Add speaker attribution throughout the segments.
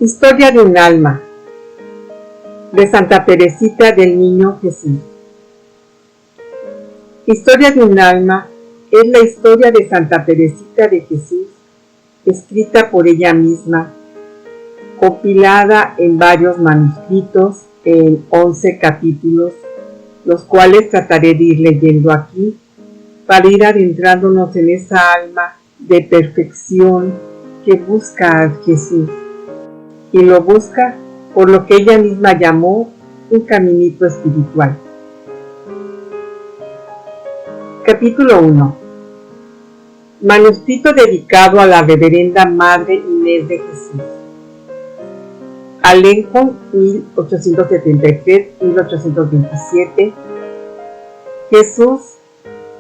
Speaker 1: Historia de un alma, de Santa Teresita del Niño Jesús. Historia de un alma es la historia de Santa Teresita de Jesús, escrita por ella misma, compilada en varios manuscritos en 11 capítulos, los cuales trataré de ir leyendo aquí para ir adentrándonos en esa alma de perfección que busca a Jesús y lo busca por lo que ella misma llamó un caminito espiritual. Capítulo 1. Manuscrito dedicado a la Reverenda Madre Inés de Jesús. Alenquón, 1873-1827. Jesús,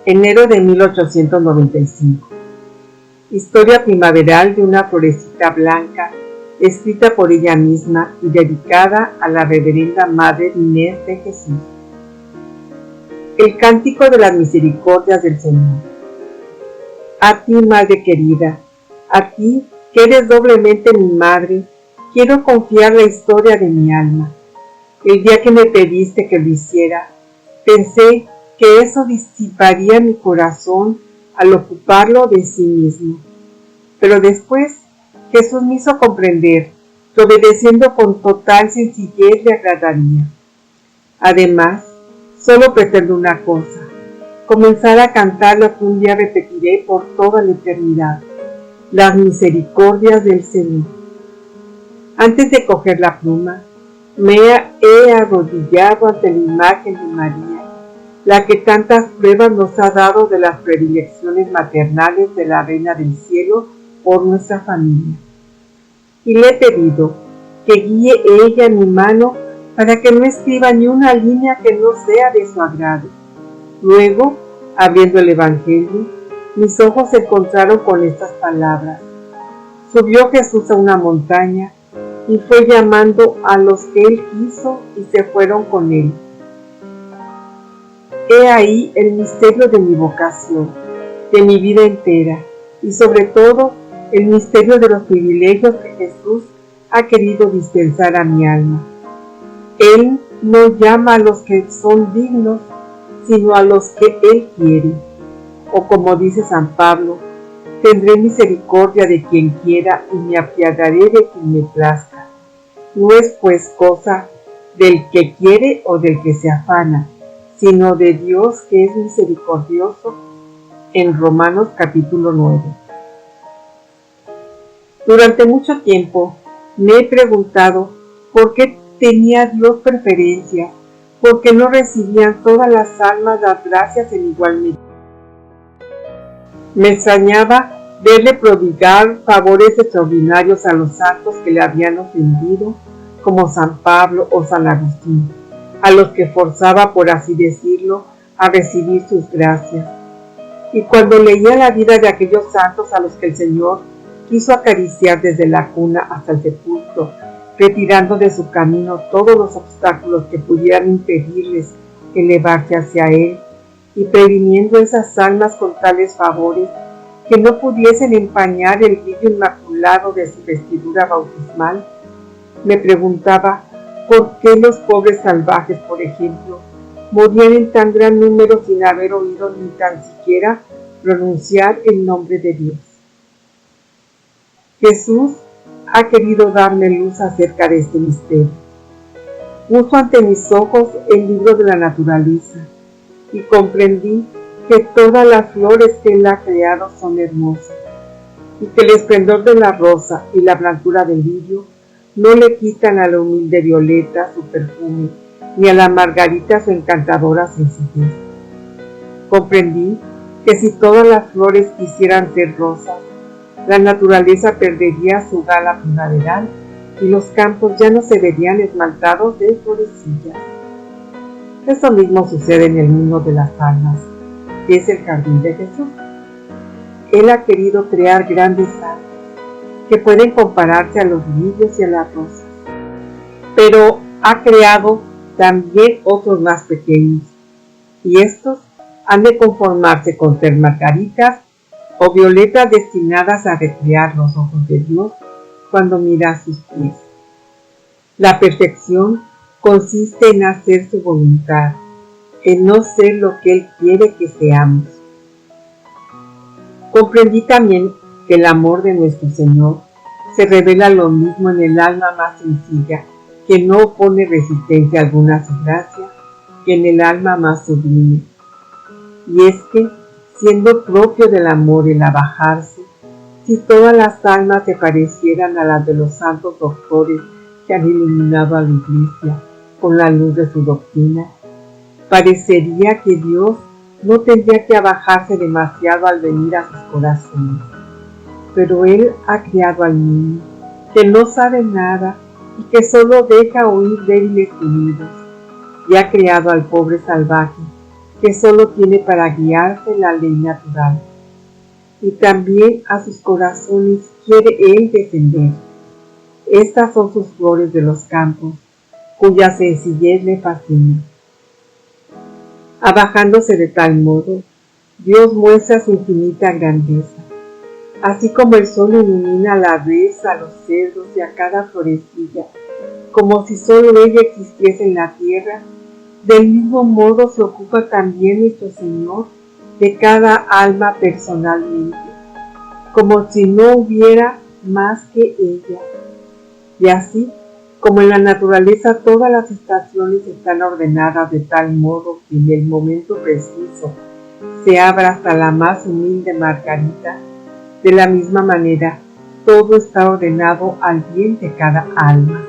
Speaker 1: enero de 1895. Historia primaveral de una florecita blanca, escrita por ella misma y dedicada a la Reverenda Madre Inés de Jesús. El cántico de las misericordias del Señor. A ti, Madre querida, a ti, que eres doblemente mi Madre, quiero confiar la historia de mi alma. El día que me pediste que lo hiciera, pensé que eso disiparía mi corazón al ocuparlo de sí mismo. Pero después Jesús me hizo comprender que obedeciendo con total sencillez le agradaría. Además, solo pretendo una cosa: comenzar a cantar lo que un día repetiré por toda la eternidad: las misericordias del Señor. Antes de coger la pluma, me he arrodillado ante la imagen de María, la que tantas pruebas nos ha dado de las predilecciones maternales de la Reina del Cielo por nuestra familia. Y le he pedido que guíe ella mi mano para que no escriba ni una línea que no sea de su agrado. Luego, abriendo el Evangelio, mis ojos se encontraron con estas palabras: subió Jesús a una montaña y fue llamando a los que él quiso y se fueron con él. He ahí el misterio de mi vocación, de mi vida entera, y sobre todo el misterio de los privilegios que Jesús ha querido dispensar a mi alma. Él no llama a los que son dignos, sino a los que Él quiere. O como dice San Pablo: tendré misericordia de quien quiera y me apiadaré de quien me plazca. No es pues cosa del que quiere o del que se afana, sino de Dios que es misericordioso, en Romanos capítulo 9. Durante mucho tiempo me he preguntado por qué tenía Dios preferencia, por qué no recibían todas las almas las gracias en igual medida. Me extrañaba verle prodigar favores extraordinarios a los santos que le habían ofendido, como San Pablo o San Agustín, a los que forzaba, por así decirlo, a recibir sus gracias. Y cuando leía la vida de aquellos santos a los que el Señor quiso acariciar desde la cuna hasta el sepulcro, retirando de su camino todos los obstáculos que pudieran impedirles elevarse hacia Él, y previniendo esas almas con tales favores que no pudiesen empañar el brillo inmaculado de su vestidura bautismal, me preguntaba por qué los pobres salvajes, por ejemplo, morían en tan gran número sin haber oído ni tan siquiera pronunciar el nombre de Dios. Jesús ha querido darme luz acerca de este misterio. Puso ante mis ojos el libro de la naturaleza y comprendí que todas las flores que Él ha creado son hermosas y que el esplendor de la rosa y la blancura del lirio no le quitan a la humilde violeta su perfume, ni a la margarita su encantadora sencillez. Comprendí que si todas las flores quisieran ser rosas, la naturaleza perdería su gala primaveral y los campos ya no se verían esmaltados de florecillas. Eso mismo sucede en el mundo de las almas, que es el jardín de Jesús. Él ha querido crear grandes almas que pueden compararse a los lirios y a las rosas, pero ha creado también otros más pequeños, y estos han de conformarse con ser margaritas o violetas destinadas a recrear los ojos de Dios cuando mira sus pies. La perfección consiste en hacer su voluntad, en no ser lo que Él quiere que seamos. Comprendí también que el amor de nuestro Señor se revela lo mismo en el alma más sencilla, que no opone resistencia alguna a su gracia, que en el alma más sublime. Y es que, siendo propio del amor el abajarse, si todas las almas se parecieran a las de los santos doctores que han iluminado a la Iglesia con la luz de su doctrina, parecería que Dios no tendría que abajarse demasiado al venir a sus corazones. Pero Él ha criado al niño, que no sabe nada y que solo deja oír débiles sonidos, y ha creado al pobre salvaje, que solo tiene para guiarse la ley natural. Y también a sus corazones quiere Él descender. Estas son sus flores de los campos, cuya sencillez le fascina. Abajándose de tal modo, Dios muestra su infinita grandeza. Así como el sol ilumina a la res, a los cerdos y a cada florecilla, como si solo ella existiese en la tierra, del mismo modo se ocupa también nuestro Señor de cada alma personalmente, como si no hubiera más que ella. Y así, como en la naturaleza todas las estaciones están ordenadas de tal modo que en el momento preciso se abra hasta la más humilde margarita, de la misma manera todo está ordenado al bien de cada alma.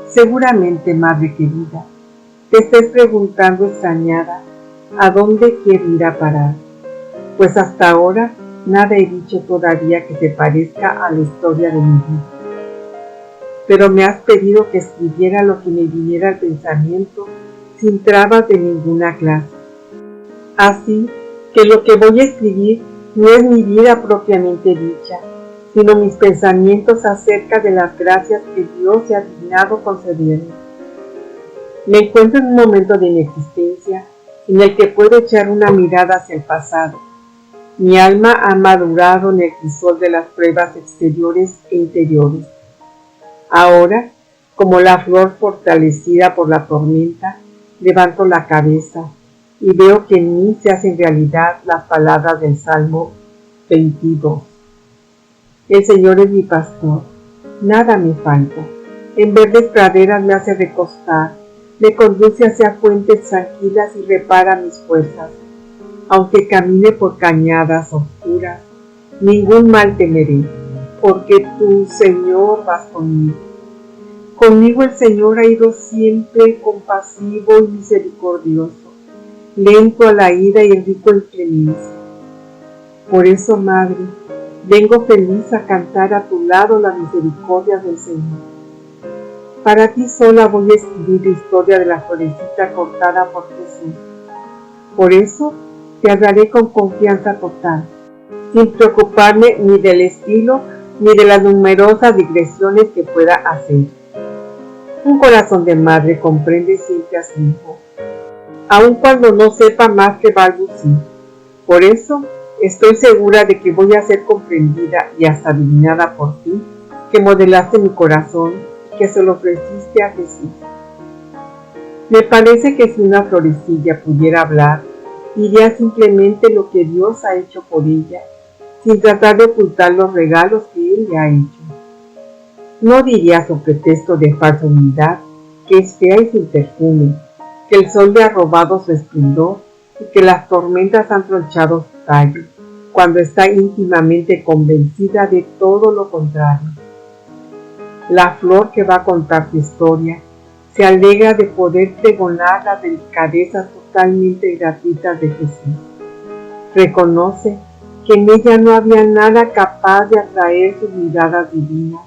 Speaker 1: Seguramente, madre querida, te estés preguntando extrañada a dónde quiero ir a parar, pues hasta ahora nada he dicho todavía que te parezca a la historia de mi vida. Pero me has pedido que escribiera lo que me viniera al pensamiento sin trabas de ninguna clase. Así que lo que voy a escribir no es mi vida propiamente dicha, sino mis pensamientos acerca de las gracias que Dios se ha dignado concederme. Me encuentro en un momento de mi existencia en el que puedo echar una mirada hacia el pasado. Mi alma ha madurado en el crisol de las pruebas exteriores e interiores. Ahora, como la flor fortalecida por la tormenta, levanto la cabeza y veo que en mí se hacen realidad las palabras del Salmo 22. El Señor es mi pastor, nada me falta. En verdes praderas me hace recostar, me conduce hacia fuentes tranquilas y repara mis fuerzas. Aunque camine por cañadas oscuras, ningún mal temeré, porque tú, Señor, vas conmigo. Conmigo el Señor ha ido siempre compasivo y misericordioso, lento a la ira y rico en clemencia. Por eso, Madre, vengo feliz a cantar a tu lado la misericordia del Señor. Para ti sola voy a escribir la historia de la florecita cortada por Jesús. Por eso te hablaré con confianza total, sin preocuparme ni del estilo ni de las numerosas digresiones que pueda hacer. Un corazón de madre comprende siempre a su hijo, aun cuando no sepa más que balbucir. Por eso estoy segura de que voy a ser comprendida y hasta adivinada por ti, que modelaste mi corazón y que se lo ofreciste a Jesús. Me parece que si una florecilla pudiera hablar, diría simplemente lo que Dios ha hecho por ella, sin tratar de ocultar los regalos que Él le ha hecho. No diría sobre pretexto de falsa humildad que es fea y sin perfume, que el sol le ha robado su esplendor y que las tormentas han tronchado su tallo, cuando está íntimamente convencida de todo lo contrario. La flor que va a contar tu historia se alegra de poder pregonar las delicadezas totalmente gratuitas de Jesús. Reconoce que en ella no había nada capaz de atraer sus miradas divinas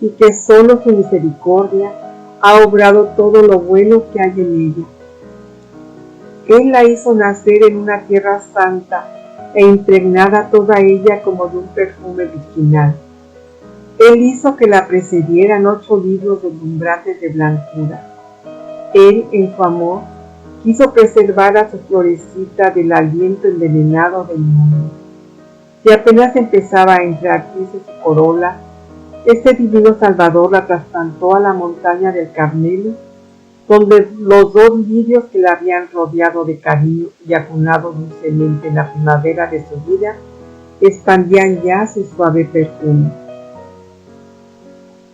Speaker 1: y que solo su misericordia ha obrado todo lo bueno que hay en ella. Él la hizo nacer en una tierra santa e impregnada toda ella como de un perfume virginal. Él hizo que la precedieran 8 libros deslumbrantes de blancura. Él, en su amor, quiso preservar a su florecita del aliento envenenado del mundo. Y apenas empezaba a enfriarse su corola, Este divino Salvador la trasplantó a la montaña del Carmelo, donde los 2 lirios que la habían rodeado de cariño y acunado dulcemente en la primavera de su vida, expandían ya su suave perfume.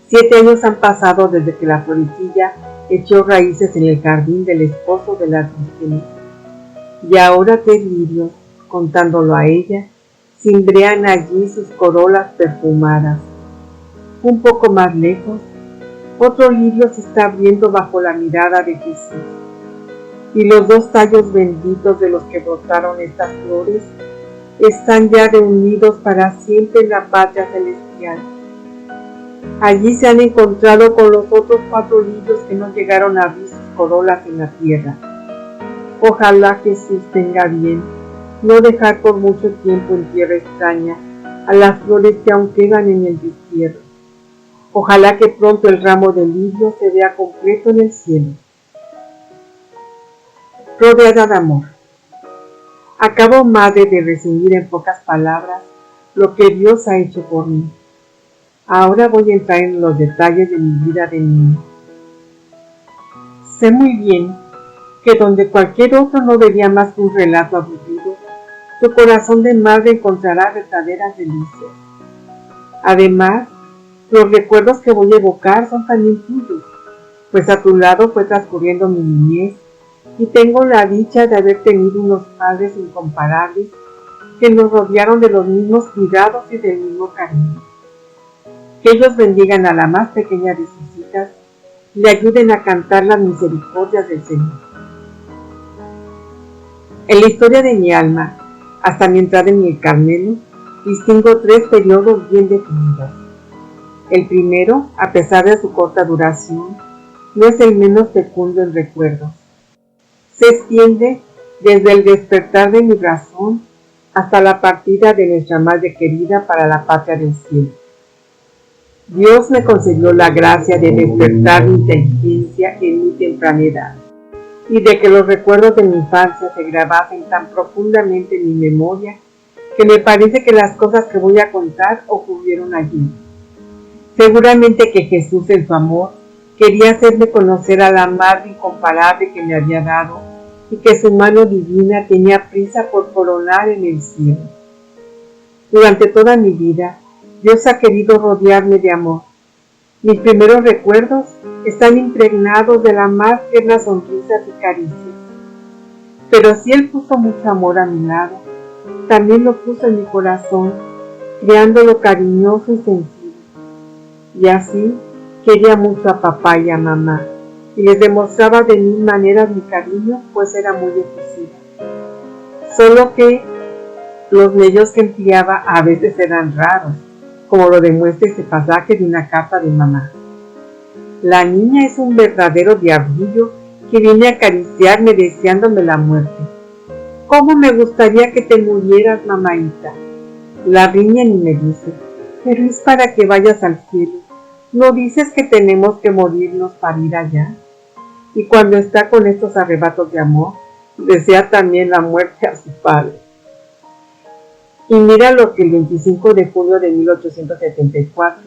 Speaker 1: 7 años han pasado desde que la florecilla echó raíces en el jardín del esposo de las vírgenes, y ahora 3 lirios, contándolo a ella, cimbrean allí sus corolas perfumadas. Un poco más lejos, otro lirio se está abriendo bajo la mirada de Jesús, y los 2 tallos benditos de los que brotaron estas flores están ya reunidos para siempre en la patria celestial. Allí se han encontrado con los otros 4 lirios que no llegaron a abrir sus corolas en la tierra. Ojalá Jesús tenga bien no dejar por mucho tiempo en tierra extraña a las flores que aún quedan en el destierro. Ojalá que pronto el ramo de lirio se vea completo en el cielo. Rodeada de amor. Acabo, madre, de resumir en pocas palabras lo que Dios ha hecho por mí. Ahora voy a entrar en los detalles de mi vida de niña. Sé muy bien que donde cualquier otro no vería más que un relato aburrido, tu corazón de madre encontrará verdaderas delicias. Además, los recuerdos que voy a evocar son también tuyos, pues a tu lado fue transcurriendo mi niñez y tengo la dicha de haber tenido unos padres incomparables que nos rodearon de los mismos cuidados y del mismo cariño. Que ellos bendigan a la más pequeña de sus hijas y le ayuden a cantar las misericordias del Señor. En la historia de mi alma, hasta mi entrada en el Carmelo, distingo 3 periodos bien definidos. El primero, a pesar de su corta duración, no es el menos fecundo en recuerdos. Se extiende desde el despertar de mi razón hasta la partida de nuestra madre querida para la patria del cielo. Dios me concedió la gracia de despertar mi inteligencia en mi temprana edad y de que los recuerdos de mi infancia se grabasen tan profundamente en mi memoria que me parece que las cosas que voy a contar ocurrieron allí. Seguramente que Jesús en su amor quería hacerme conocer a la madre incomparable que me había dado y que su mano divina tenía prisa por coronar en el cielo. Durante toda mi vida, Dios ha querido rodearme de amor. Mis primeros recuerdos están impregnados de las más tiernas sonrisas y caricias. Pero si Él puso mucho amor a mi lado, también lo puso en mi corazón, creándolo cariñoso y sensible. Y así quería mucho a papá y a mamá, y les demostraba de 1000 maneras mi cariño, pues era muy efusiva. Solo que los medios que empleaba a veces eran raros, como lo demuestra este pasaje de una carta de mamá. La niña es un verdadero diablillo que viene a acariciarme deseándome la muerte. ¿Cómo me gustaría que te murieras, mamaita? La riña ni me dice, pero es para que vayas al cielo. ¿No dices que tenemos que morirnos para ir allá? Y cuando está con estos arrebatos de amor, desea también la muerte a su padre. Y mira lo que el 25 de junio de 1874,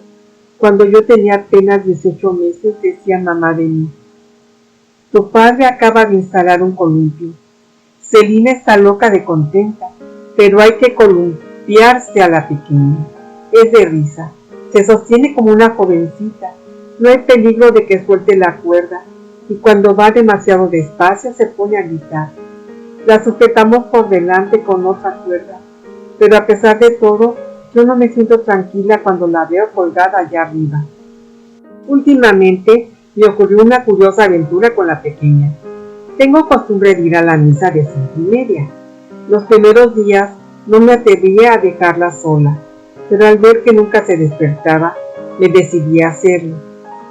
Speaker 1: cuando yo tenía apenas 18 meses, decía mamá de mí: tu padre acaba de instalar un columpio. Celina está loca de contenta, pero hay que columpiarse a la pequeña. Es de risa, se sostiene como una jovencita, no hay peligro de que suelte la cuerda, y cuando va demasiado despacio se pone a gritar. La sujetamos por delante con otra cuerda, pero a pesar de todo, yo no me siento tranquila cuando la veo colgada allá arriba. Últimamente me ocurrió una curiosa aventura con la pequeña. Tengo costumbre de ir a la misa de 5:30. Los primeros días no me atrevía a dejarla sola, pero al ver que nunca se despertaba, me decidí a hacerlo.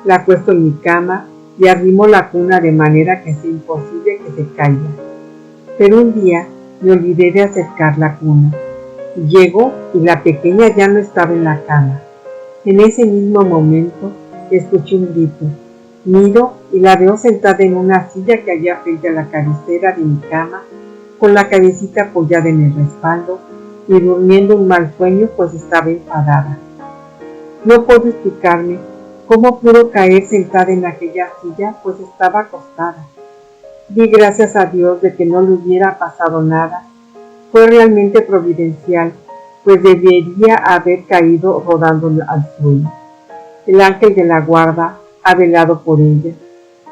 Speaker 1: La acuesto en mi cama y arrimo la cuna de manera que sea imposible que se caiga. Pero un día me olvidé de acercar la cuna. Llego y la pequeña ya no estaba en la cama. En ese mismo momento escuché un grito. Miro y la veo sentada en una silla que había frente a la cabecera de mi cama, con la cabecita apoyada en el respaldo y durmiendo un mal sueño, pues estaba enfadada. No puedo explicarme cómo pudo caer sentada en aquella silla, pues estaba acostada. Di gracias a Dios de que no le hubiera pasado nada. Fue realmente providencial, pues debería haber caído rodando al suelo. El ángel de la guarda ha velado por ella,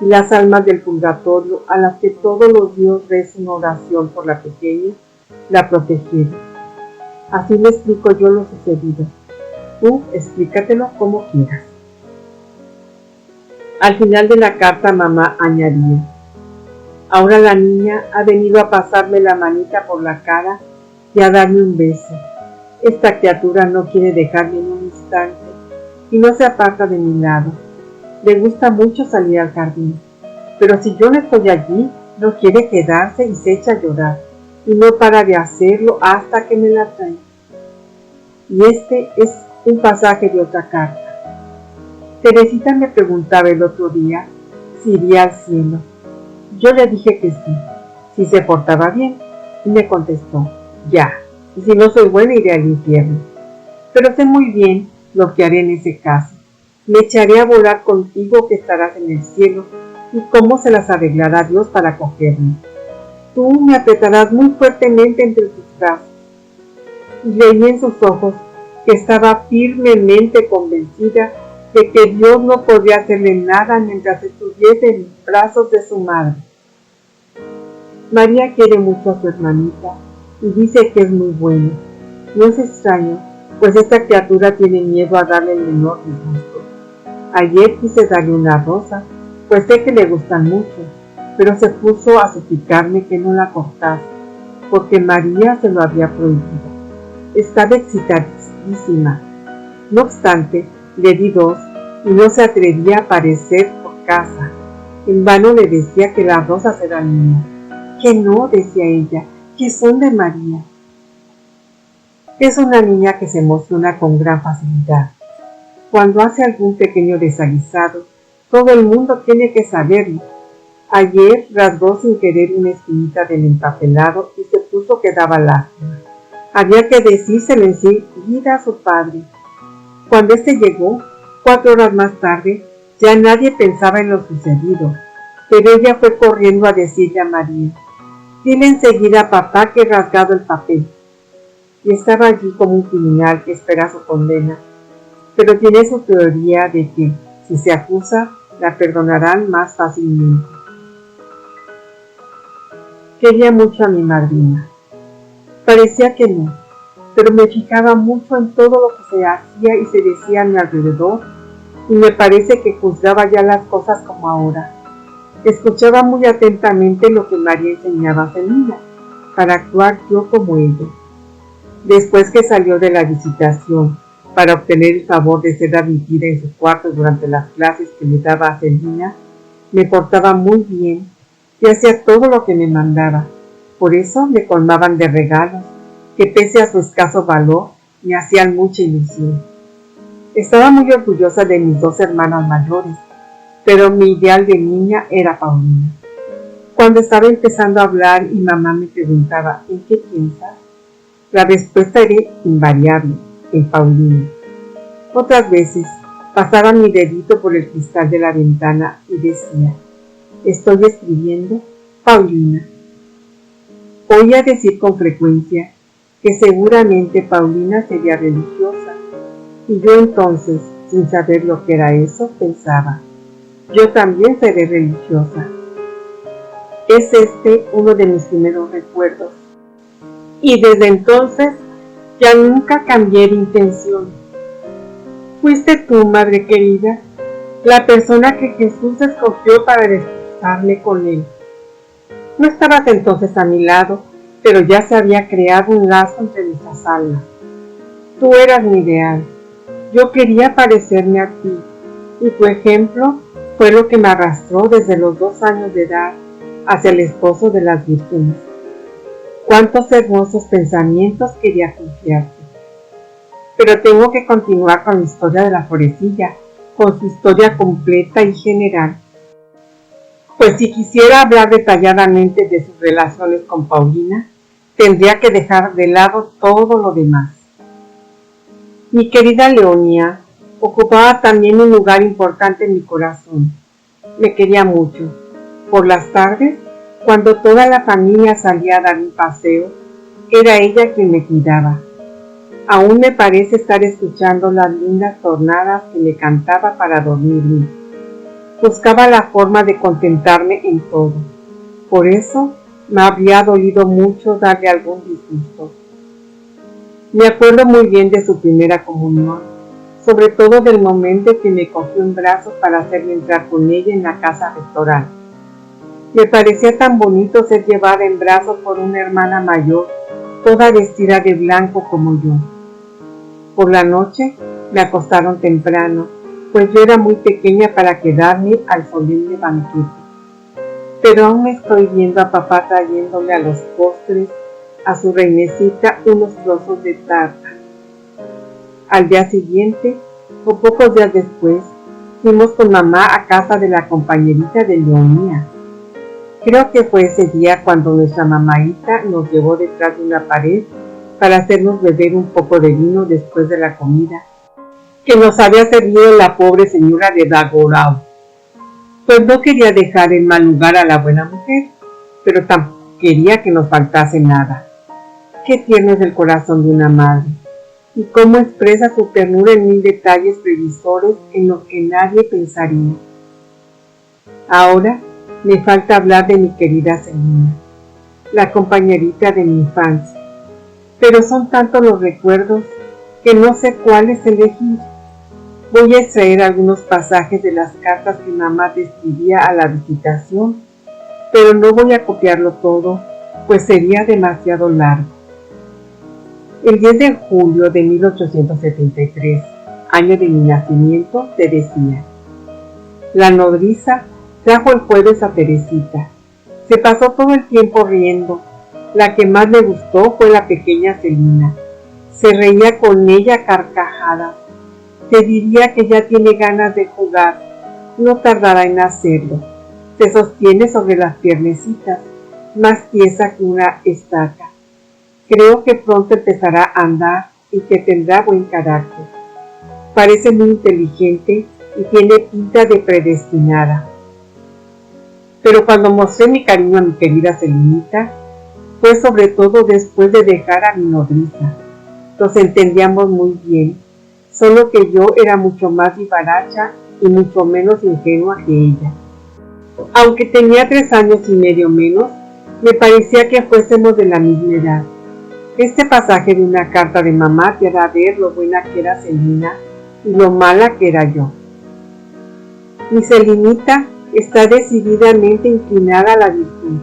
Speaker 1: y las almas del purgatorio, a las que todos los días rezan una oración por la pequeña, la protegieron. Así le explico yo lo sucedido. Tú explícatelo como quieras. Al final de la carta, mamá añadía: ahora la niña ha venido a pasarme la manita por la cara y a darme un beso. Esta criatura no quiere dejarme en un instante y no se aparta de mi lado. Le gusta mucho salir al jardín, pero si yo no estoy allí, no quiere quedarse y se echa a llorar, y no para de hacerlo hasta que me la trae. Y este es un pasaje de otra carta. Teresita me preguntaba el otro día si iría al cielo. Yo le dije que sí, si se portaba bien, y me contestó: ya, y si no soy buena iré al infierno. Pero sé muy bien lo que haré en ese caso. Me echaré a volar contigo, que estarás en el cielo, y cómo se las arreglará Dios para cogerme. Tú me apretarás muy fuertemente entre tus brazos. Y leí en sus ojos que estaba firmemente convencida de que Dios no podía hacerle nada mientras estuviese en los brazos de su madre. María quiere mucho a su hermanita y dice que es muy buena. No es extraño, pues esta criatura tiene miedo a darle el menor disgusto. Ayer quise darle una rosa, pues sé que le gustan mucho, pero se puso a suplicarme que no la cortase, porque María se lo había prohibido. Estaba excitadísima. No obstante, le di dos y no se atrevía a aparecer por casa. En vano le decía que las rosas eran mías. Que no, decía ella, que son de María. Es una niña que se emociona con gran facilidad. Cuando hace algún pequeño desaguisado, todo el mundo tiene que saberlo. Ayer rasgó sin querer una esquinita del empapelado y se puso que daba lástima. Había que decírselo enseguida a su padre. Cuando éste llegó, 4 horas más tarde, ya nadie pensaba en lo sucedido, pero ella fue corriendo a decirle a María: dile enseguida a papá que he rasgado el papel. Y estaba allí como un criminal que espera su condena, pero tiene su teoría de que, si se acusa, la perdonarán más fácilmente. Quería mucho a mi madrina. Parecía que no, pero me fijaba mucho en todo lo que se hacía y se decía a mi alrededor, y me parece que juzgaba ya las cosas como ahora. Escuchaba muy atentamente lo que María enseñaba a Celina, para actuar yo como ella. Después que salió de la visitación, para obtener el favor de ser admitida en su cuarto durante las clases que le daba a Celina, me portaba muy bien y hacía todo lo que me mandaba. Por eso me colmaban de regalos, que pese a su escaso valor, me hacían mucha ilusión. Estaba muy orgullosa de mis 2 hermanas mayores, pero mi ideal de niña era Paulina. Cuando estaba empezando a hablar y mamá me preguntaba: ¿en qué piensas?, la respuesta era invariable: en Paulina. Otras veces pasaba mi dedito por el cristal de la ventana y decía: estoy escribiendo Paulina. Oía decir con frecuencia que seguramente Paulina sería religiosa, y yo entonces, sin saber lo que era eso, pensaba: yo también seré religiosa. Es este uno de mis primeros recuerdos, y desde entonces ya nunca cambié de intención. Fuiste tú, madre querida, la persona que Jesús escogió para desposarme con él. No estabas entonces a mi lado, pero ya se había creado un lazo entre nuestras almas. Tú eras mi ideal. Yo quería parecerme a ti, y tu ejemplo fue lo que me arrastró desde los 2 años de edad hacia el esposo de las vírgenes. Cuántos hermosos pensamientos quería confiarte. Pero tengo que continuar con la historia de la florecilla, con su historia completa y general. Pues si quisiera hablar detalladamente de sus relaciones con Paulina, tendría que dejar de lado todo lo demás. Mi querida Leonía ocupaba también un lugar importante en mi corazón. Me quería mucho. Por las tardes, cuando toda la familia salía a dar un paseo, era ella quien me cuidaba. Aún me parece estar escuchando las lindas tornadas que me cantaba para dormirme. Buscaba la forma de contentarme en todo. Por eso me habría dolido mucho darle algún disgusto. Me acuerdo muy bien de su primera comunión, sobre todo del momento que me cogió en brazos para hacerme entrar con ella en la casa-restaurante. Me parecía tan bonito ser llevada en brazos por una hermana mayor, toda vestida de blanco como yo. Por la noche me acostaron temprano, pues yo era muy pequeña para quedarme al solemne banquete. Pero aún estoy viendo a papá trayéndole a los postres a su reinecita unos trozos de tarta. Al día siguiente, o pocos días después, fuimos con mamá a casa de la compañerita de Leonía. Creo que fue ese día cuando nuestra mamaíta nos llevó detrás de una pared para hacernos beber un poco de vino después de la comida que nos había servido la pobre señora de Dagorao. Pues no quería dejar en mal lugar a la buena mujer, pero tampoco quería que nos faltase nada. Qué tierno es el corazón de una madre, y cómo expresa su ternura en mil detalles previsores en los que nadie pensaría. Ahora me falta hablar de mi querida Celina, la compañerita de mi infancia, pero son tantos los recuerdos que no sé cuáles elegir. Voy a extraer algunos pasajes de las cartas que mamá te escribía a la visitación, pero no voy a copiarlo todo, pues sería demasiado largo. El 10 de julio de 1873, año de mi nacimiento, te decía: la nodriza trajo el jueves a Teresita. Se pasó todo el tiempo riendo. La que más le gustó fue la pequeña Celina. Se reía con ella a carcajadas. Te diría que ya tiene ganas de jugar. No tardará en hacerlo. Se sostiene sobre las piernecitas, más tiesa que una estaca. Creo que pronto empezará a andar y que tendrá buen carácter. Parece muy inteligente y tiene pinta de predestinada. Pero cuando mostré mi cariño a mi querida Celinita, fue sobre todo después de dejar a mi nodriza. Nos entendíamos muy bien, solo que yo era mucho más vivaracha y mucho menos ingenua que ella. Aunque tenía 3 años y medio menos, me parecía que fuésemos de la misma edad. Este pasaje de una carta de mamá te hará ver lo buena que era Celina y lo mala que era yo. Mi Celinita está decididamente inclinada a la virtud.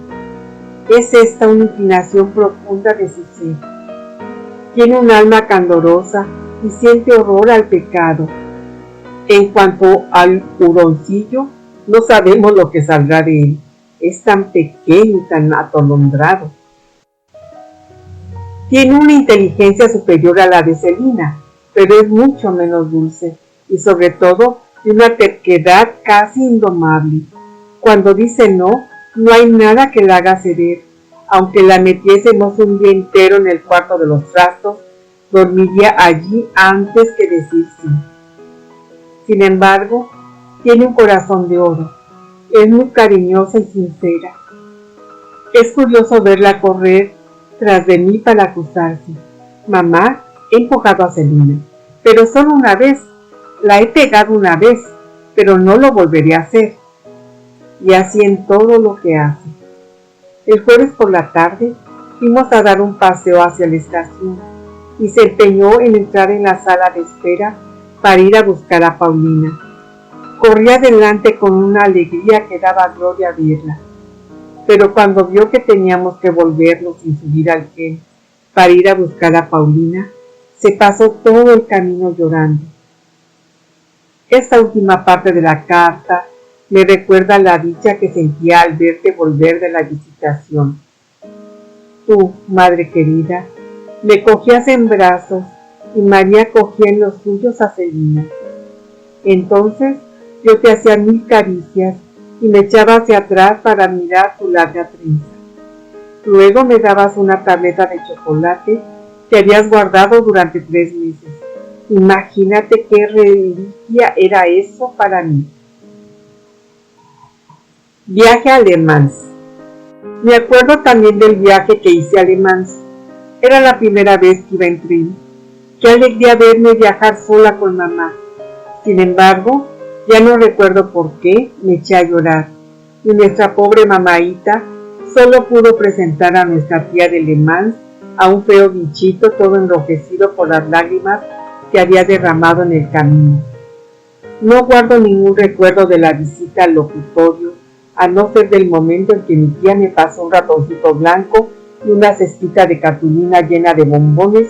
Speaker 1: Es esta una inclinación profunda de su ser. Tiene un alma candorosa y siente horror al pecado. En cuanto al huroncillo, no sabemos lo que saldrá de él. Es tan pequeño y tan atolondrado. Tiene una inteligencia superior a la de Celina, pero es mucho menos dulce y sobre todo de una terquedad casi indomable. Cuando dice no, no hay nada que la haga ceder. Aunque la metiésemos un día entero en el cuarto de los trastos, dormiría allí antes que decir sí. Sin embargo, tiene un corazón de oro. Es muy cariñosa y sincera. Es curioso verla correr tras de mí para acusarse. Mamá, he empujado a Celina, pero solo una vez. La he pegado una vez, pero no lo volveré a hacer. Y así en todo lo que hace. El jueves por la tarde fuimos a dar un paseo hacia la estación y se empeñó en entrar en la sala de espera para ir a buscar a Paulina. Corría adelante con una alegría que daba gloria verla, pero cuando vio que teníamos que volvernos sin subir al tren para ir a buscar a Paulina, se pasó todo el camino llorando. Esta última parte de la carta me recuerda la dicha que sentía al verte volver de la visitación. Tú, madre querida, me cogías en brazos y María cogía en los suyos a Celina. Entonces yo te hacía 1000 caricias y me echaba hacia atrás para mirar tu larga trenza. Luego me dabas una tableta de chocolate que habías guardado durante 3 meses Imagínate qué reliquia era eso para mí. Viaje a Le Mans. Me acuerdo también del viaje que hice a Le Mans. Era la primera vez que iba en tren. Qué alegría verme viajar sola con mamá. Sin embargo, ya no recuerdo por qué me eché a llorar. Y nuestra pobre mamaíta solo pudo presentar a nuestra tía de Le Mans a un feo bichito todo enrojecido por las lágrimas que había derramado en el camino. No guardo ningún recuerdo de la visita al locutorio, a no ser del momento en que mi tía me pasó un ratoncito blanco y una cestita de cartulina llena de bombones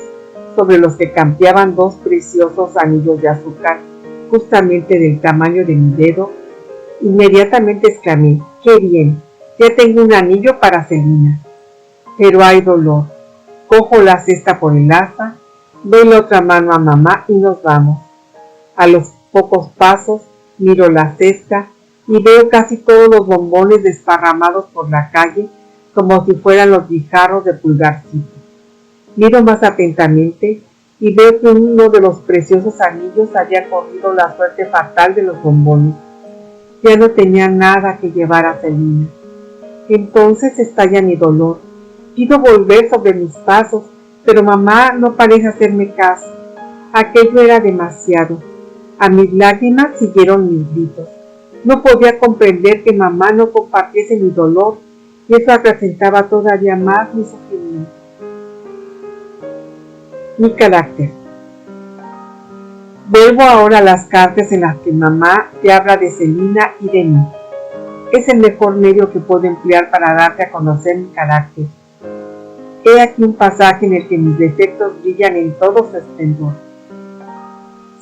Speaker 1: sobre los que campeaban dos preciosos anillos de azúcar, justamente del tamaño de mi dedo. Inmediatamente exclamé: ¡qué bien! Ya tengo un anillo para Celina. Pero hay dolor. Cojo la cesta por el asa, doy la otra mano a mamá y nos vamos. A los pocos pasos miro la cesta y veo casi todos los bombones desparramados por la calle como si fueran los guijarros de Pulgarcito. Miro más atentamente y veo que uno de los preciosos anillos había corrido la suerte fatal de los bombones. Ya no tenía nada que llevar a Celina. Entonces estalla mi dolor. Pido volver sobre mis pasos, pero mamá no parece hacerme caso. Aquello era demasiado. A mis lágrimas siguieron mis gritos. No podía comprender que mamá no compartiese mi dolor, y eso acrecentaba todavía más mi sufrimiento. Mi carácter. Vuelvo ahora a las cartas en las que mamá te habla de Celina y de mí. Es el mejor medio que puedo emplear para darte a conocer mi carácter. He aquí un pasaje en el que mis defectos brillan en todo su esplendor.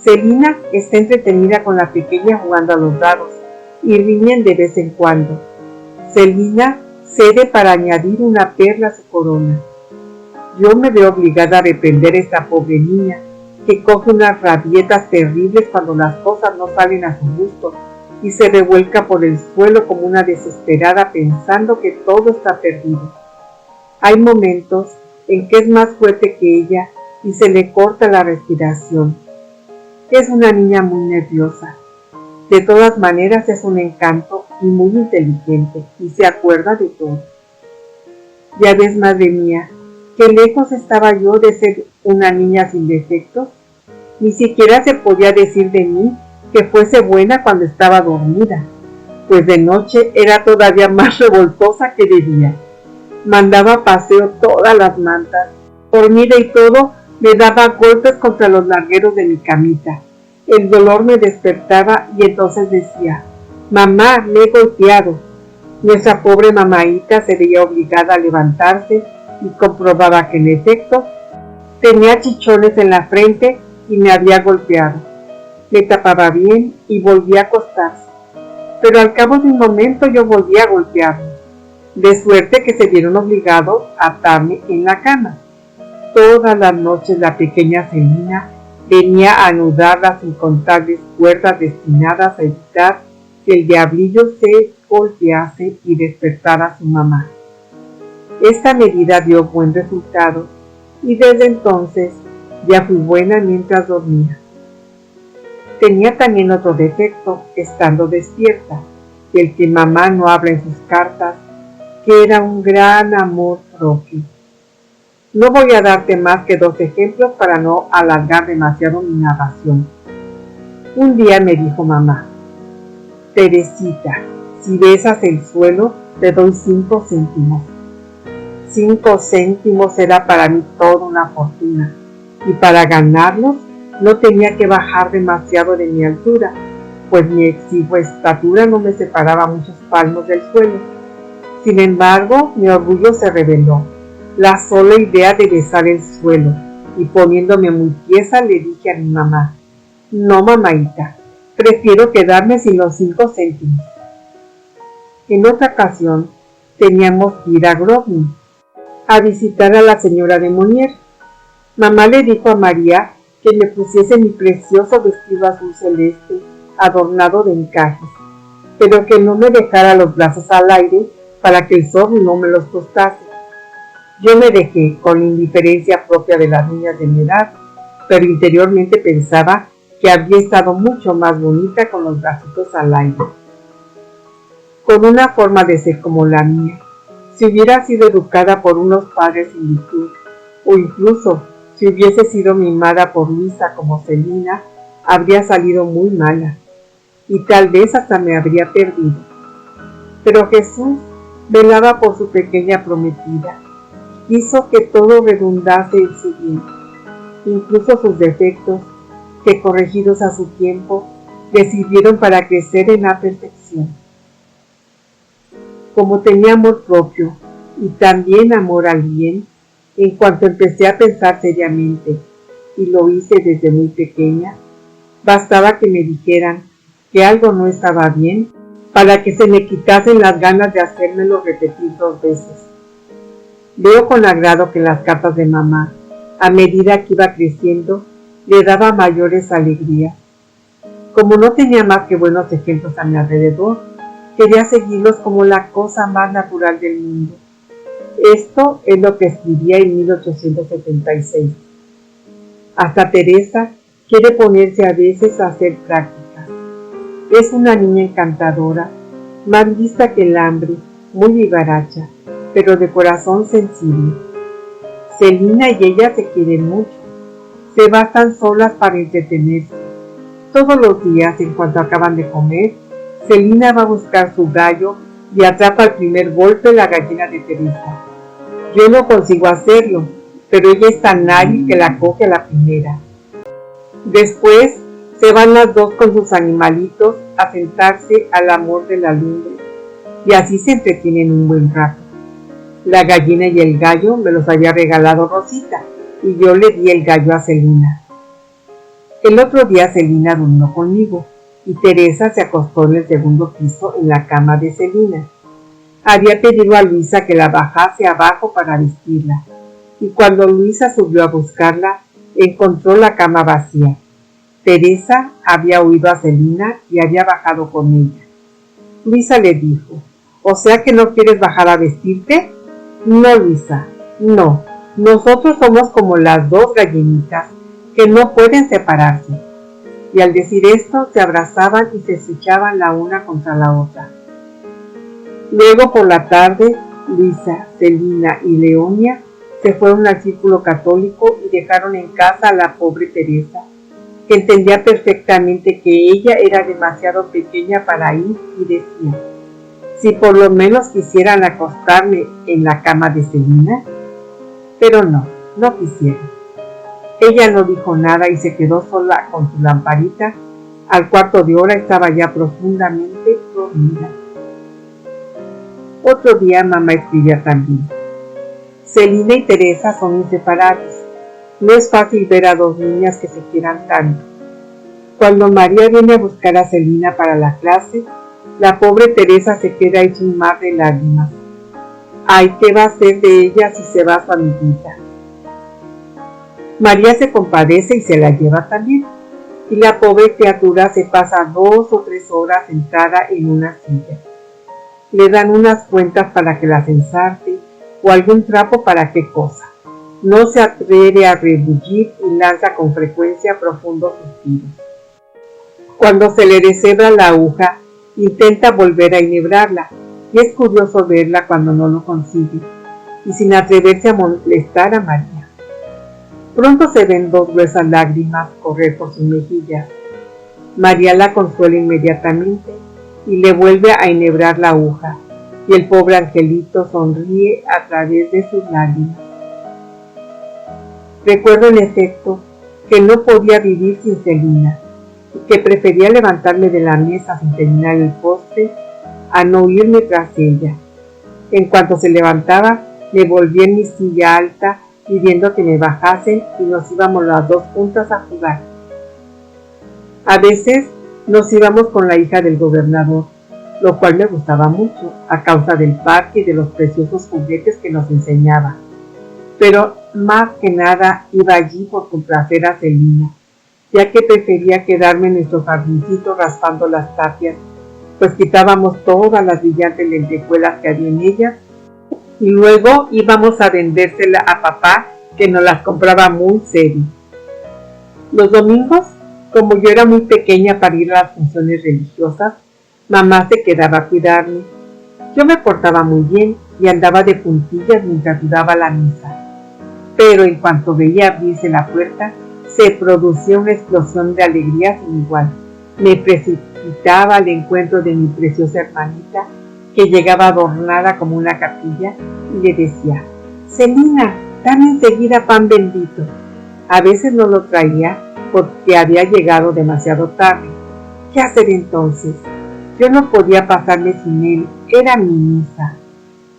Speaker 1: Celina está entretenida con la pequeña jugando a los dados y riñen de vez en cuando. Celina cede para añadir una perla a su corona. Yo me veo obligada a reprender a esta pobre niña que coge unas rabietas terribles cuando las cosas no salen a su gusto y se revuelca por el suelo como una desesperada pensando que todo está perdido. Hay momentos en que es más fuerte que ella y se le corta la respiración. Es una niña muy nerviosa. De todas maneras es un encanto y muy inteligente y se acuerda de todo. Ya ves, madre mía, qué lejos estaba yo de ser una niña sin defectos. Ni siquiera se podía decir de mí que fuese buena cuando estaba dormida, pues de noche era todavía más revoltosa que de día. Mandaba paseo todas las mantas, dormida y todo, me daba golpes contra los largueros de mi camita. El dolor me despertaba y entonces decía: mamá, me he golpeado. Nuestra pobre mamaíta se veía obligada a levantarse y comprobaba que en efecto tenía chichones en la frente y me había golpeado. Me tapaba bien y volvía a acostarse, pero al cabo de un momento yo volvía a golpearme, de suerte que se vieron obligados a atarme en la cama. Todas las noches la pequeña Celina venía a anudar las incontables cuerdas destinadas a evitar que el diablillo se golpease y despertara a su mamá. Esta medida dio buen resultado y desde entonces ya fui buena mientras dormía. Tenía también otro defecto estando despierta, del que mamá no habla en sus cartas, que era un gran amor propio. No voy a darte más que 2 ejemplos para no alargar demasiado mi narración. Un día me dijo mamá: Teresita, si besas el suelo, te doy 5 céntimos. 5 céntimos era para mí toda una fortuna, y para ganarlos no tenía que bajar demasiado de mi altura, pues mi exigua estatura no me separaba muchos palmos del suelo. Sin embargo, mi orgullo se rebeló. La sola idea de besar el suelo, y poniéndome muy tiesa le dije a mi mamá: no, mamaíta, prefiero quedarme sin los 5 céntimos. En otra ocasión teníamos que ir a Grosny a visitar a la señora de Monnier. Mamá le dijo a María que me pusiese mi precioso vestido azul celeste adornado de encajes, pero que no me dejara los brazos al aire para que el sol no me los tostase. Yo me dejé, con la indiferencia propia de las niñas de mi edad, pero interiormente pensaba que habría estado mucho más bonita con los bracitos al aire. Con una forma de ser como la mía, si hubiera sido educada por unos padres sin virtud, o incluso si hubiese sido mimada por Luisa como Celina, habría salido muy mala, y tal vez hasta me habría perdido. Pero Jesús velaba por su pequeña prometida, quiso que todo redundase en su bien, incluso sus defectos, que corregidos a su tiempo, le sirvieron para crecer en la perfección. Como tenía amor propio y también amor al bien, en cuanto empecé a pensar seriamente, y lo hice desde muy pequeña, bastaba que me dijeran que algo no estaba bien para que se me quitasen las ganas de hacérmelo repetir 2 veces. Veo con agrado que las cartas de mamá, a medida que iba creciendo, le daba mayores alegrías. Como no tenía más que buenos ejemplos a mi alrededor, quería seguirlos como la cosa más natural del mundo. Esto es lo que escribía en 1876. Hasta Teresa quiere ponerse a veces a hacer prácticas. Es una niña encantadora, más lista que el hambre, muy vivaracha, pero de corazón sensible. Celina y ella se quieren mucho. Se bastan solas para entretenerse. Todos los días, en cuanto acaban de comer, Celina va a buscar su gallo y atrapa al primer golpe la gallina de Teresa. Yo no consigo hacerlo, pero ella es tan hábil que la coge a la primera. Después se van las dos con sus animalitos a sentarse al amor de la lumbre, y así se entretienen un buen rato. La gallina y el gallo me los había regalado Rosita, y yo le di el gallo a Celina. El otro día Celina durmió conmigo, y Teresa se acostó en el segundo piso en la cama de Celina. Había pedido a Luisa que la bajase abajo para vestirla, y cuando Luisa subió a buscarla, encontró la cama vacía. Teresa había oído a Celina y había bajado con ella. Luisa le dijo: ¿O sea que no quieres bajar a vestirte? No, Luisa, no. Nosotros somos como las 2 gallinitas que no pueden separarse. Y al decir esto se abrazaban y se echaban la una contra la otra. Luego por la tarde, Luisa, Celina y Leonia se fueron al círculo católico y dejaron en casa a la pobre Teresa, que entendía perfectamente que ella era demasiado pequeña para ir, y decía: si por lo menos quisieran acostarme en la cama de Celina. Pero no quisieron. Ella no dijo nada y se quedó sola con su lamparita. Al cuarto de hora estaba ya profundamente dormida. Otro día mamá escribía también: Celina y Teresa son inseparables. No es fácil ver a 2 niñas que se quieran tanto. Cuando María viene a buscar a Celina para la clase, la pobre Teresa se queda hecha un mar de lágrimas. Ay, ¿qué va a hacer de ella si se va su amiguita? María se compadece y se la lleva también, y la pobre criatura se pasa 2 o 3 horas sentada en una silla. Le dan unas cuentas para que las ensarte, o algún trapo para qué cosa. No se atreve a rebullir y lanza con frecuencia profundos suspiros. Cuando se le deshebra la aguja, intenta volver a enhebrarla, y es curioso verla cuando no lo consigue, y sin atreverse a molestar a María. Pronto se ven 2 gruesas lágrimas correr por sus mejillas. María la consuela inmediatamente y le vuelve a enhebrar la aguja, y el pobre angelito sonríe a través de sus lágrimas. Recuerdo en efecto que no podía vivir sin Celina, y que prefería levantarme de la mesa sin terminar el postre a no irme tras ella. En cuanto se levantaba, me volví en mi silla alta pidiendo que me bajasen y nos íbamos las 2 juntas a jugar. A veces nos íbamos con la hija del gobernador, lo cual me gustaba mucho a causa del parque y de los preciosos juguetes que nos enseñaba. Pero más que nada iba allí por complacer a Celina, ya que prefería quedarme en nuestro jardincito raspando las tapias, pues quitábamos todas las brillantes lentejuelas que había en ellas y luego íbamos a vendérsela a papá, que nos las compraba muy serio. Los domingos, como yo era muy pequeña para ir a las funciones religiosas, mamá se quedaba a cuidarme. Yo me portaba muy bien y andaba de puntillas mientras duraba la misa. Pero en cuanto veía abrirse la puerta, se producía una explosión de alegría sin igual. Me precipitaba al encuentro de mi preciosa hermanita, que llegaba adornada como una capilla, y le decía: «Celina, dame enseguida pan bendito». A veces no lo traía porque había llegado demasiado tarde. ¿Qué hacer entonces? Yo no podía pasarme sin él, era mi misa.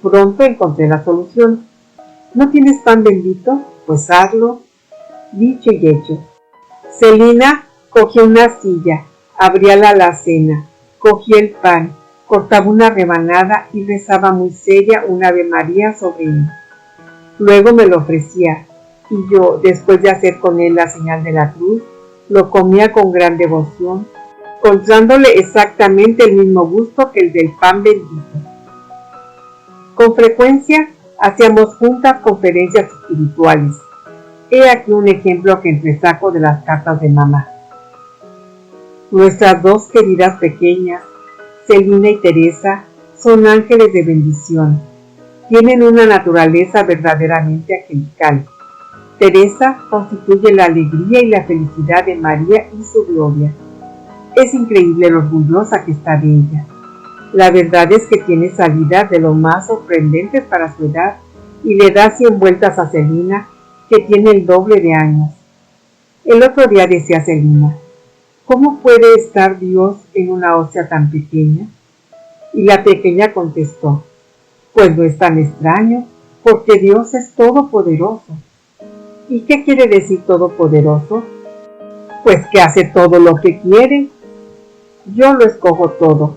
Speaker 1: Pronto encontré la solución. ¿No tienes pan bendito? Pues hazlo. Dicho y hecho. Celina cogió una silla, abría la alacena, cogía el pan, cortaba una rebanada y rezaba muy seria un Ave María sobre él. Luego me lo ofrecía, y yo, después de hacer con él la señal de la cruz, lo comía con gran devoción, encontrándole exactamente el mismo gusto que el del pan bendito. Con frecuencia hacíamos juntas conferencias espirituales. He aquí un ejemplo que entresaco de las cartas de mamá. Nuestras dos queridas pequeñas, Celina y Teresa, son ángeles de bendición. Tienen una naturaleza verdaderamente angelical. Teresa constituye la alegría y la felicidad de María y su gloria. Es increíble lo orgullosa que está de ella. La verdad es que tiene salidas de lo más sorprendentes para su edad y le da 100 vueltas a Celina, que tiene el doble de años. El otro día decía Celina: «¿Cómo puede estar Dios en una ósea tan pequeña?». Y la pequeña contestó: «Pues no es tan extraño, porque Dios es todopoderoso». ¿Y qué quiere decir todopoderoso? Pues que hace todo lo que quiere. Yo lo escojo todo.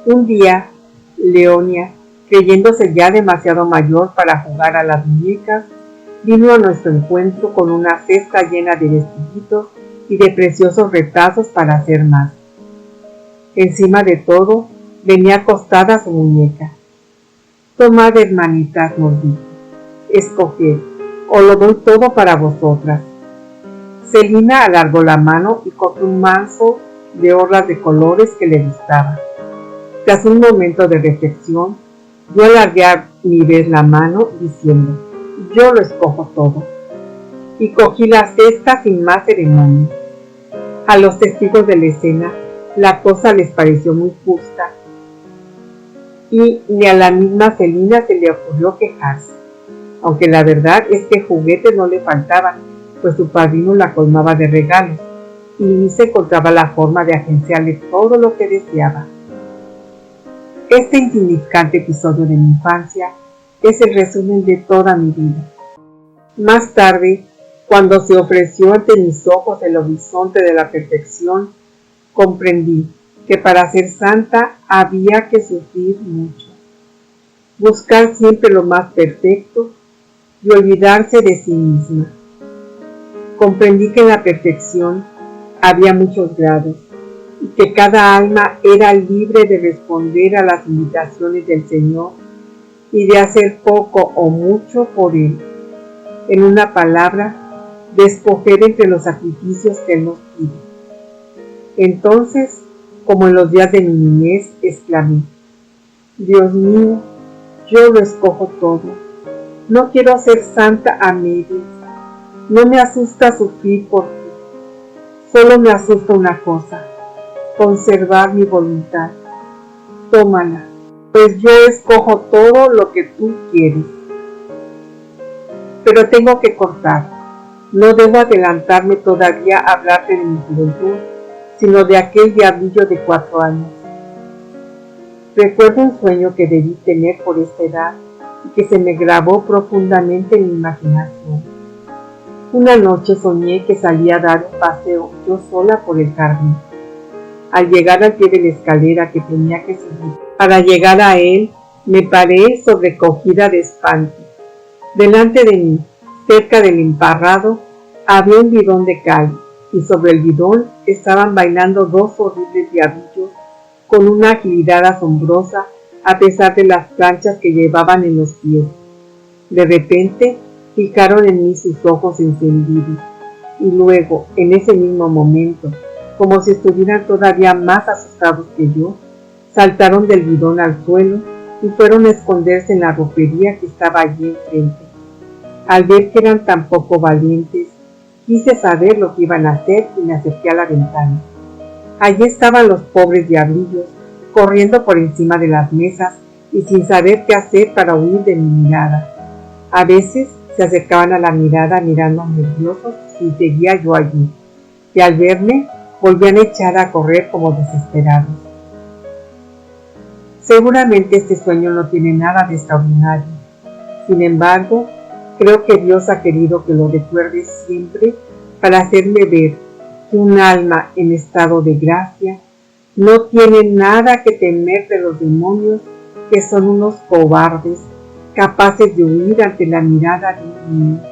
Speaker 1: Un día, Leonia, creyéndose ya demasiado mayor para jugar a las muñecas, vino a nuestro encuentro con una cesta llena de vestiditos y de preciosos retazos para hacer más. Encima de todo, venía acostada su muñeca. «Tomad, hermanitas», nos dijo, «escoged, o lo doy todo para vosotras». Celina alargó la mano y cogió un mazo de orlas de colores que le gustaba. Tras un momento de reflexión, yo alargué a mi vez la mano diciendo: «Yo lo escojo todo». Y cogí la cesta sin más ceremonia. A los testigos de la escena, la cosa les pareció muy justa, y ni a la misma Celina se le ocurrió quejarse, aunque la verdad es que juguetes no le faltaban, pues su padrino la colmaba de regalos, y se encontraba la forma de agenciarle todo lo que deseaba. Este insignificante episodio de mi infancia es el resumen de toda mi vida. Más tarde, cuando se ofreció ante mis ojos el horizonte de la perfección, comprendí que para ser santa había que sufrir mucho, buscar siempre lo más perfecto y olvidarse de sí misma. Comprendí que en la perfección había muchos grados y que cada alma era libre de responder a las invitaciones del Señor y de hacer poco o mucho por Él. En una palabra, de escoger entre los sacrificios que Él nos pide. Entonces, como en los días de mi niñez, exclamé: «Dios mío, yo lo escojo todo. No quiero ser santa a medias. No me asusta sufrir por ti. Solo me asusta una cosa: conservar mi voluntad. Tómala, pues yo escojo todo lo que tú quieres». Pero tengo que cortar. No debo adelantarme todavía a hablarte de mi juventud, sino de aquel diablillo de 4 años. Recuerdo un sueño que debí tener por esta edad y que se me grabó profundamente en mi imaginación. Una noche soñé que salía a dar un paseo yo sola por el jardín. Al llegar al pie de la escalera que tenía que subir para llegar a él, me paré sobrecogida de espanto. Delante de mí, cerca del emparrado, había un bidón de cal, y sobre el bidón estaban bailando 2 horribles diablillos con una agilidad asombrosa a pesar de las planchas que llevaban en los pies. De repente, fijaron en mí sus ojos encendidos, y luego, en ese mismo momento, como si estuvieran todavía más asustados que yo, saltaron del bidón al suelo y fueron a esconderse en la ropería que estaba allí enfrente. Al ver que eran tan poco valientes, quise saber lo que iban a hacer y me acerqué a la ventana. Allí estaban los pobres diablillos, corriendo por encima de las mesas y sin saber qué hacer para huir de mi mirada. A veces se acercaban a la mirada mirando nerviosos y seguía yo allí, y al verme volvían a echar a correr como desesperados. Seguramente este sueño no tiene nada de extraordinario. Sin embargo, creo que Dios ha querido que lo recuerde siempre para hacerme ver que un alma en estado de gracia no tiene nada que temer de los demonios, que son unos cobardes capaces de huir ante la mirada de un niño.